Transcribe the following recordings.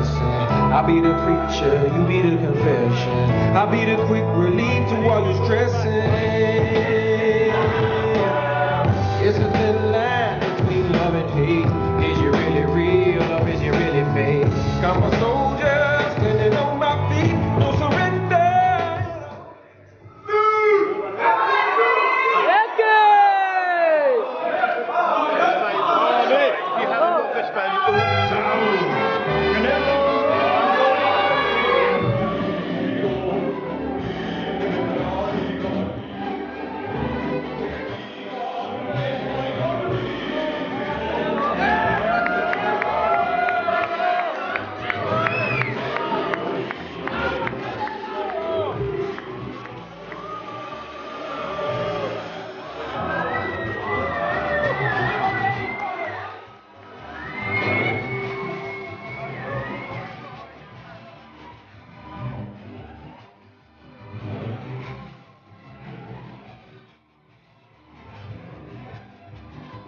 lesson. I'll be the preacher, you be the confession. I'll be the quick relief to all your stressing. It's a thin line between love and hate. Is you really real or is you really fake? Got my soldiers standing on my feet, no surrender.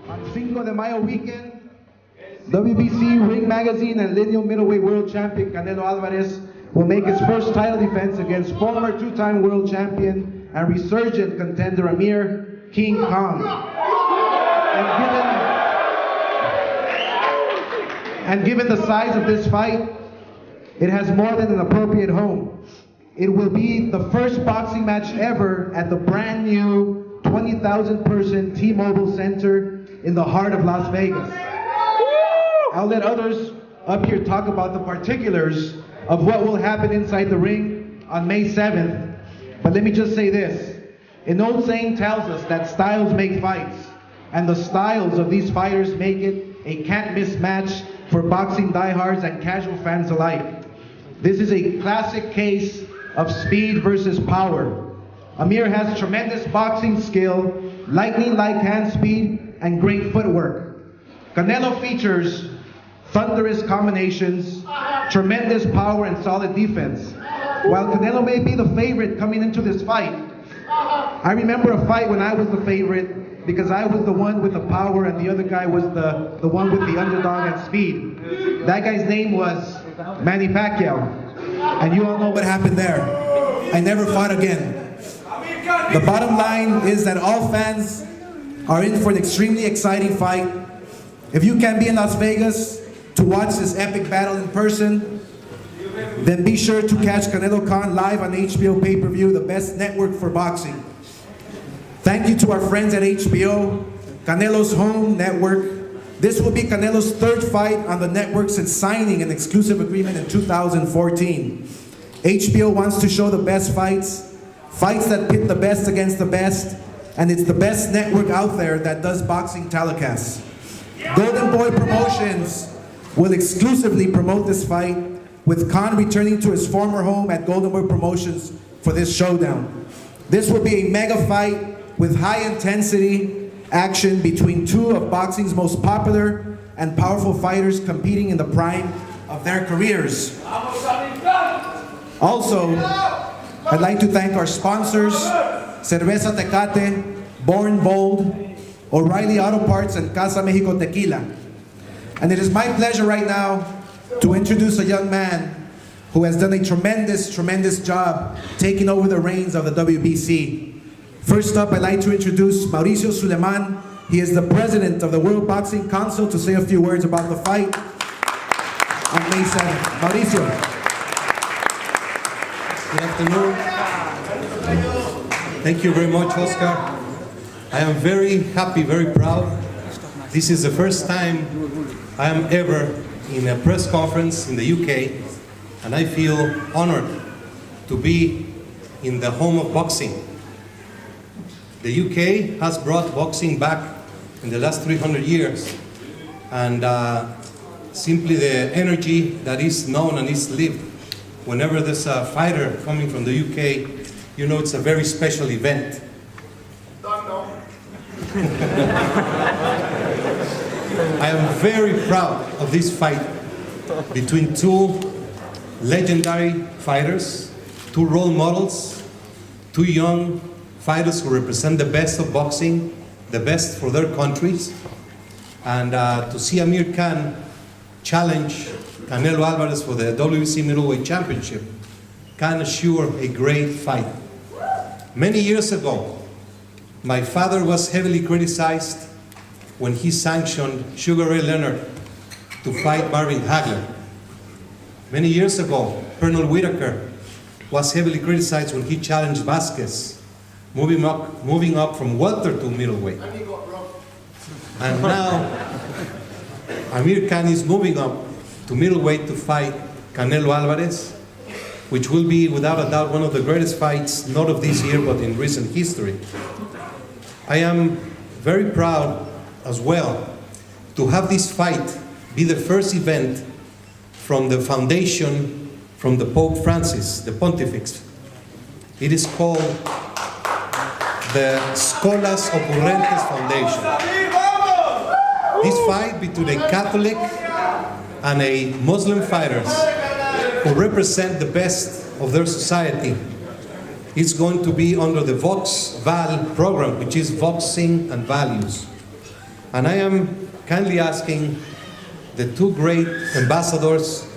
On Cinco de Mayo weekend, WBC Ring Magazine and lineal middleweight world champion Canelo Alvarez will make his first title defense against former two-time world champion and resurgent contender Amir Khan. And given the size of this fight, it has more than an appropriate home. It will be the first boxing match ever at the brand new 20,000 person T-Mobile Center in the heart of Las Vegas. I'll let others up here talk about the particulars of what will happen inside the ring on May 7th, but let me just say this. An old saying tells us that styles make fights, and the styles of these fighters make it a can't-miss match for boxing diehards and casual fans alike. This is a classic case of speed versus power. Amir has tremendous boxing skill, lightning-like hand speed, and great footwork. Canelo features thunderous combinations, tremendous power, and solid defense. While Canelo may be the favorite coming into this fight, I remember a fight when I was the favorite because I was the one with the power and the other guy was the one with the underdog and speed. That guy's name was Manny Pacquiao. And you all know what happened there. I never fought again. The bottom line is that all fans are in for an extremely exciting fight. If you can be in Las Vegas to watch this epic battle in person, then be sure to catch Canelo Khan live on HBO pay-per-view, the best network for boxing. Thank you to our friends at HBO, Canelo's home network. This will be Canelo's third fight on the network since signing an exclusive agreement in 2014. HBO wants to show the best fights, fights that pit the best against the best, and it's the best network out there that does boxing telecasts. Golden Boy Promotions will exclusively promote this fight, with Khan returning to his former home at Golden Boy Promotions for this showdown. This will be a mega fight with high intensity action between two of boxing's most popular and powerful fighters competing in the prime of their careers. Also, I'd like to thank our sponsors, Cerveza Tecate, Born Bold, O'Reilly Auto Parts, and Casa Mexico Tequila. And it is my pleasure right now to introduce a young man who has done a tremendous job taking over the reins of the WBC. First up, I'd like to introduce Mauricio Suleiman. He is the president of the World Boxing Council to say a few words about the fight on May 7th. Mauricio. Good afternoon. Thank you very much, Oscar. I am very happy, very proud. This is the first time I am ever in a press conference in the UK, and I feel honored to be in the home of boxing. The UK has brought boxing back in the last 300 years, and simply the energy that is known and is lived whenever there's a fighter coming from the UK, you know it's a very special event. I am very proud of this fight between two legendary fighters, two role models, two young fighters who represent the best of boxing, the best for their countries. And to see Amir Khan challenge Canelo Alvarez for the WBC Middleweight Championship can assure a great fight. Many years ago, my father was heavily criticized when he sanctioned Sugar Ray Leonard to fight Marvin Hagler. Many years ago, Colonel Whitaker was heavily criticized when he challenged Vasquez, moving up from welter to middleweight. And now, Amir Khan is moving up to middleweight to fight Canelo Alvarez, which will be, without a doubt, one of the greatest fights, not of this year, but in recent history. I am very proud as well to have this fight be the first event from the foundation from the Pope Francis, the Pontifex. It is called the Scholas Occurrentes Foundation. This fight between a Catholic and a Muslim fighters who represent the best of their society is going to be under the Vox Val program, which is Voxing and Values. And I am kindly asking the two great ambassadors,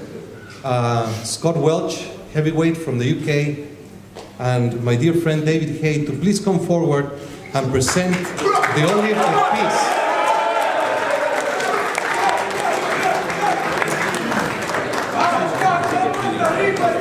Scott Welch, heavyweight from the UK, and my dear friend David Hay, to please come forward and present the only of peace. Amir Khan.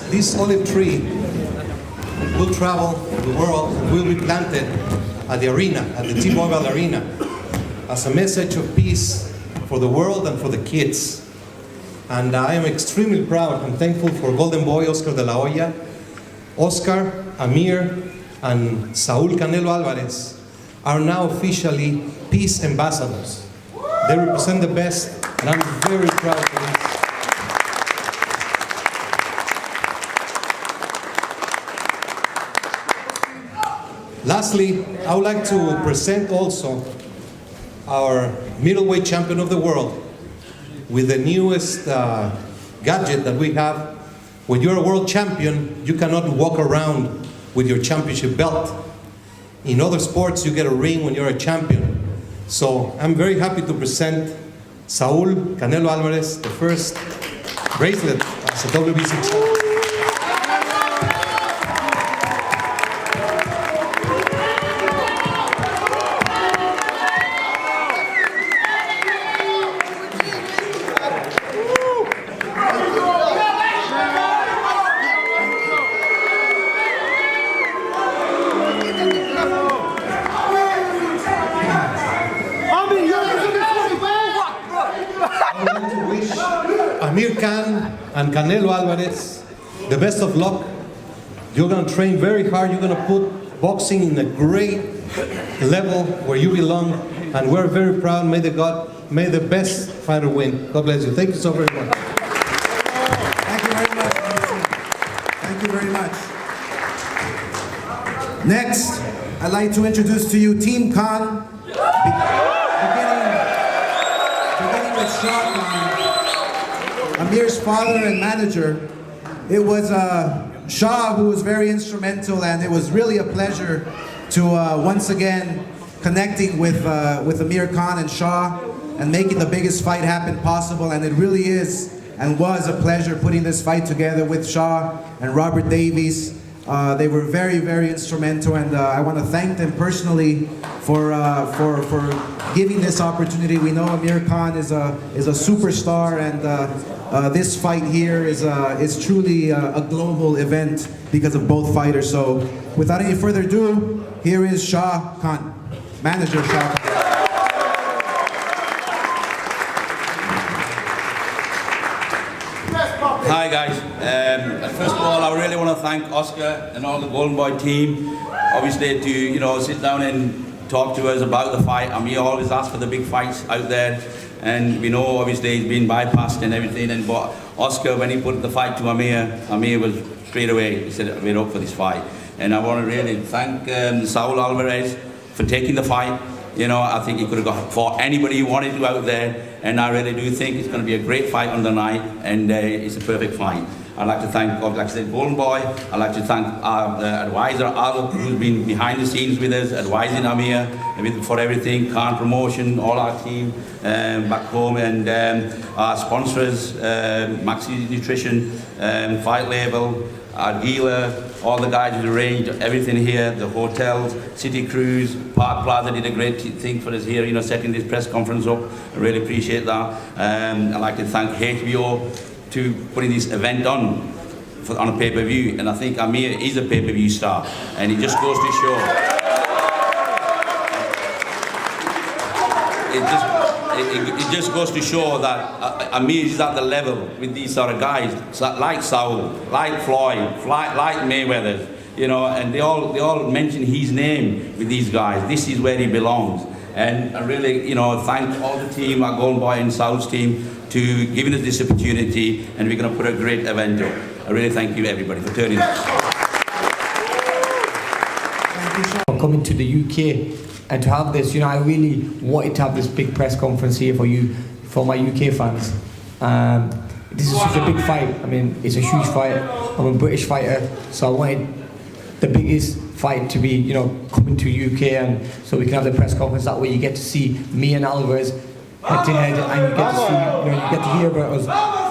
This olive tree will travel the world and will be planted at the arena, at the T-Mobile Arena, as a message of peace for the world and for the kids. And I am extremely proud and thankful for Golden Boy Oscar de la Hoya. Oscar, Amir, and Saul Canelo Alvarez are now officially peace ambassadors. They represent the best, and I'm very proud of this. Lastly, I would like to present also our middleweight champion of the world with the newest gadget that we have. When you're a world champion, you cannot walk around with your championship belt. In other sports, you get a ring when you're a champion. So I'm very happy to present Saul Canelo Alvarez, the first bracelet as a WBC champion. Amir Khan and Canelo Alvarez, the best of luck. You're going to train very hard. You're going to put boxing in a great level where you belong. And we're very proud. May the best fighter win. God bless you. Thank you so very much. Thank you very much. Thank you very much. Next, I'd like to introduce to you Team Khan. Beginning with Shaw Khan, Amir's father and manager. It was Shah who was very instrumental, and it was really a pleasure to once again connecting with Amir Khan and Shah and making the biggest fight happen possible. And it really is and was a pleasure putting this fight together with Shah and Robert Davies. They were very, very instrumental, and I want to thank them personally for giving this opportunity. We know Amir Khan is a superstar, and this fight here is truly a global event because of both fighters. So without any further ado, here is Saul Khan, manager Saul Khan. Hi guys, first of all I really want to thank Oscar and all the Golden Boy team, obviously to sit down and talk to us about the fight. I mean, you always ask for the big fights out there, and we know obviously he's been bypassed and everything, but Oscar, when he put the fight to Amir was straight away, he said we're up for this fight. And I want to really thank Saul Alvarez for taking the fight. I think he could have fought anybody he wanted to out there, and I really do think it's going to be a great fight on the night, and it's a perfect fight. I'd like to thank, like I said, Golden Boy. I'd like to thank our advisor, Al, who's been behind the scenes with us, advising Amir for everything, Khan Promotion, all our team back home, and our sponsors, Maxi Nutrition, Fight Label, our dealer, all the guys who arranged everything here, the hotels, City Cruise, Park Plaza did a great thing for us here, setting this press conference up. I really appreciate that. I'd like to thank HBO to putting this event on a pay-per-view, and I think Amir is a pay-per-view star, and it just goes to show. It just goes to show that Amir is at the level with these sort of guys, like Saul, like Floyd, like Mayweather, and they all mention his name with these guys. This is where he belongs. And I really, thank all the team, our Golden Boy and Saul's team, to giving us this opportunity, and we're going to put a great event up. I really thank you everybody for turning up. Coming to the UK and to have this, I really wanted to have this big press conference here for my UK fans. This is such a big fight. I mean, it's a huge fight. I'm a British fighter, so I wanted the biggest fight to be, coming to UK, and so we can have the press conference. That way, you get to see me and Alvarez head to head, and you get to see, you get to hear about us.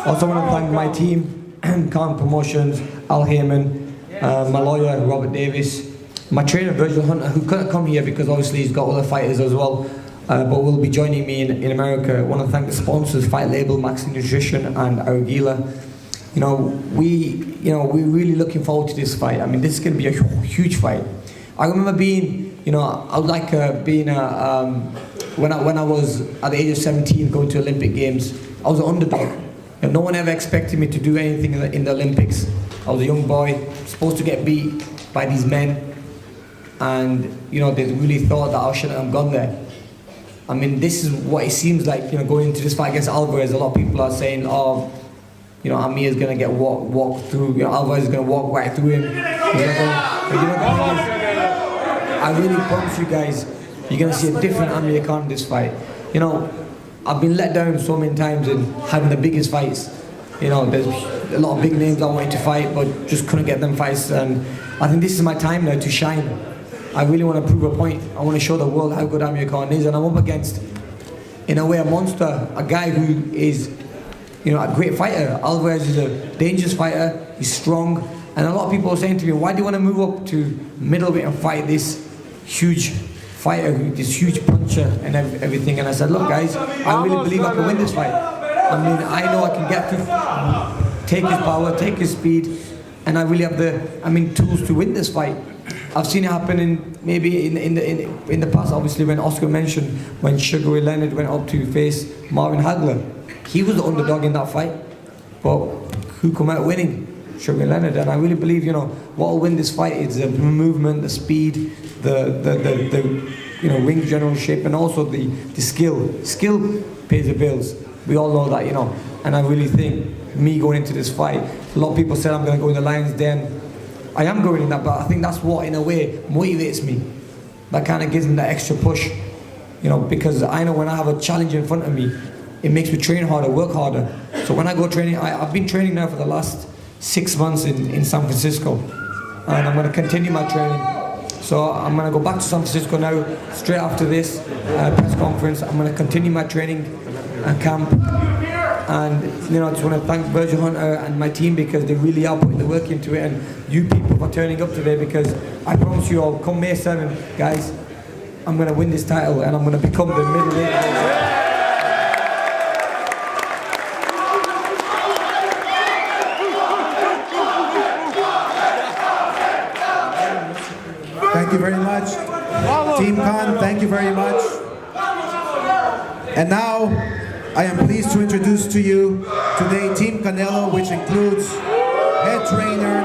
Also, I want to thank my team, Khan Promotions, Al Heyman, my lawyer Robert Davis, my trainer Virgil Hunter, who couldn't come here because obviously he's got other fighters as well, but will be joining me in America. I want to thank the sponsors, Fight Label, Maxi Nutrition, and Argila. We're really looking forward to this fight. I mean, this is going to be a huge fight. I remember being, I was like when I was at the age of 17 going to Olympic Games, I was an underdog. No one ever expected me to do anything in the Olympics. I was a young boy, supposed to get beat by these men, and they really thought that I shouldn't have gone there. I mean, this is what it seems like, going into this fight against Alvarez. A lot of people are saying, Amir is going to get walked through, Alvarez is going to walk right through him. I really promise you guys, you're going to see a different Amir Khan in this fight. I've been let down so many times in having the biggest fights. There's a lot of big names I wanted to fight, but just couldn't get them fights, and I think this is my time now to shine. I really want to prove a point. I want to show the world how good Amir Khan is, and I'm up against, in a way, a monster, a guy who is, a great fighter. Alvarez is a dangerous fighter, he's strong, and a lot of people are saying to me, why do you want to move up to middleweight and fight this huge fighter, this huge puncher and everything? And I said, look guys, I really believe I can win this fight. I mean, I know I can get to take his power, take his speed, and I really have the, tools to win this fight. I've seen it happen in the past, obviously, when Oscar mentioned when Sugar Ray Leonard went up to face Marvin Hagler. He was the underdog in that fight, but who come out winning? Sugar Ray Leonard. And I really believe, what will win this fight is the movement, the speed, the ring general shape, and also the skill. Skill pays the bills. We all know that, and I really think me going into this fight, a lot of people said I'm going to go in the Lion's Den. I am going in that, but I think that's what, in a way, motivates me. That kind of gives me that extra push, because I know when I have a challenge in front of me, it makes me train harder, work harder. So when I go training, I've been training now for the last 6 months in San Francisco, and I'm going to continue my training. So I'm going to go back to San Francisco now, straight after this press conference. I'm going to continue my training and camp. And I just want to thank Virgil Hunter and my team, because they really are putting the work into it, and you people for turning up today, because I promise you all, come May 7th, guys, I'm going to win this title, and I'm going to become the middleweight. Thank you very much. Team Khan, thank you very much. And now, I am pleased to introduce to you today Team Canelo, which includes head trainer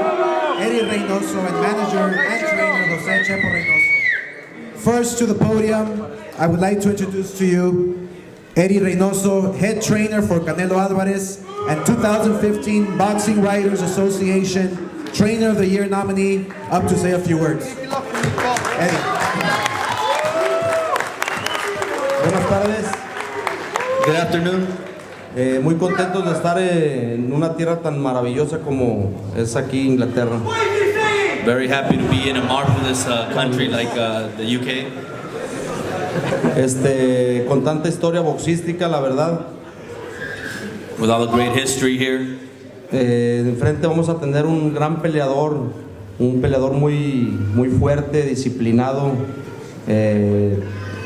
Eddie Reynoso and manager and trainer Jose Chepo Reynoso. First to the podium, I would like to introduce to you Eddie Reynoso, head trainer for Canelo Alvarez and 2015 Boxing Writers Association Trainer of the Year nominee, up to say a few words. Eddie. Buenas tardes. Good afternoon. Muy contentos de estar en una tierra tan maravillosa como es aquí Inglaterra. Very happy to be in a marvelous country like the UK. Con tanta historia boxística, la verdad. With all the great history here. Enfrente vamos a tener un gran peleador, un peleador muy fuerte, disciplinado,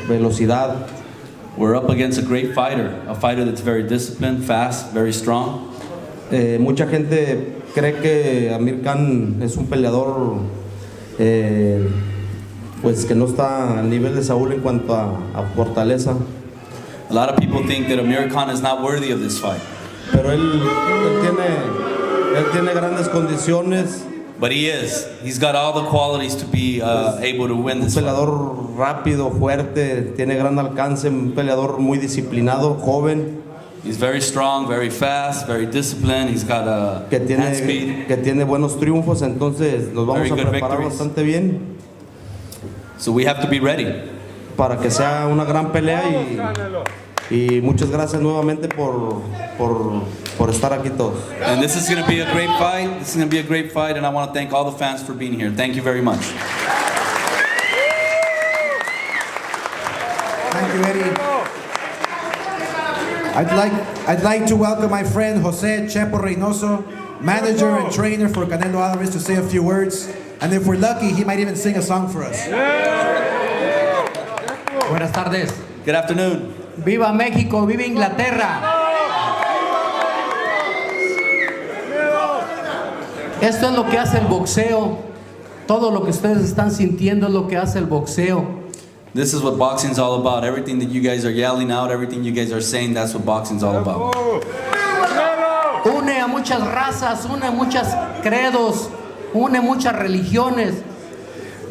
velocidad. We're up against a great fighter, a fighter that's very disciplined, fast, very strong. Mucha gente cree que Amir Khan es un peleador pues que no está al nivel de Saúl en cuanto a fortaleza. A lot of people think that Amir Khan is not worthy of this fight. Pero él tiene grandes condiciones. But he is. He's got all the qualities to be able to win this Un fight. peleador rápido, fuerte, tiene gran alcance, un peleador muy disciplinado, joven. He's very strong, very fast, very disciplined. He's got a hand speed. Que tiene buenos triunfos, entonces nos vamos Very a good preparar victories. bastante bien So we have to be ready. para que sea una gran pelea y muchas gracias nuevamente por estar aquí todos. And this is going to be a great fight. This is going to be a great fight, and I want to thank all the fans for being here. Thank you very much. Thank you, Eddie. I'd like to welcome my friend Jose Chepo Reynoso, manager and trainer for Canelo Alvarez, to say a few words. And if we're lucky, he might even sing a song for us. Buenas tardes. Good afternoon. ¡Viva México! ¡Viva Inglaterra! Esto es lo que hace el boxeo. Todo lo que ustedes están sintiendo es lo que hace el boxeo. This is what boxing's all about. Everything that you guys are yelling out, everything you guys are saying, that's what boxing's all about. Une a muchas razas, une a muchos credos, une muchas religiones.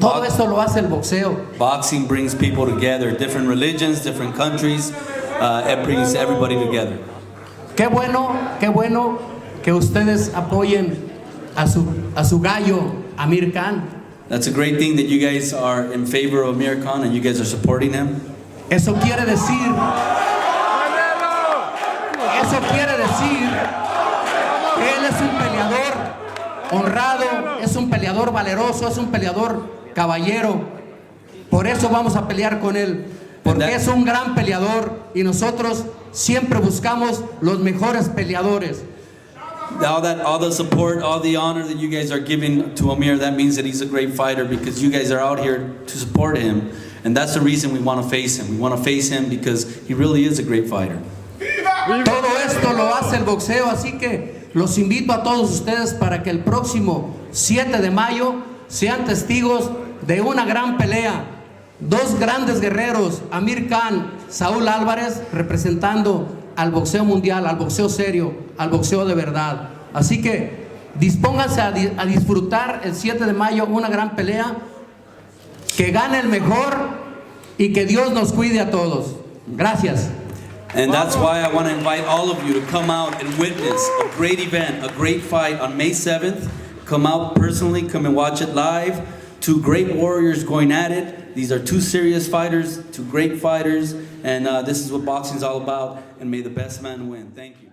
Todo esto lo hace el boxeo. Boxing brings people together, different religions, different countries. It brings everybody together. Qué bueno que ustedes apoyen a su gallo, Amir Khan. That's a great thing that you guys are in favor of Amir Khan and you guys are supporting him. Eso quiere decir que él es un peleador honrado, es un peleador valeroso, es un peleador caballero. Por eso vamos a pelear con él, porque es un gran peleador y nosotros siempre buscamos los mejores peleadores. All the support, all the honor that you guys are giving to Amir, that means that he's a great fighter because you guys are out here to support him. And that's the reason we want to face him. We want to face him because he really is a great fighter. Todo esto lo hace el boxeo, así que los invito a todos ustedes para que el próximo 7 de mayo sean testigos de una gran pelea. Dos grandes guerreros, Amir Khan, Saúl Álvarez, representando al boxeo mundial, al boxeo serio, al boxeo de verdad. Así que dispónganse a disfrutar el 7 de mayo una gran pelea, que gane el mejor y que Dios nos cuide a todos. Gracias. And that's why I want to invite all of you to come out and witness a great event, a great fight on May 7th. Come out personally, come and watch it live. Two great warriors going at it. These are two serious fighters, two great fighters, and this is what boxing is all about. And may the best man win. Thank you.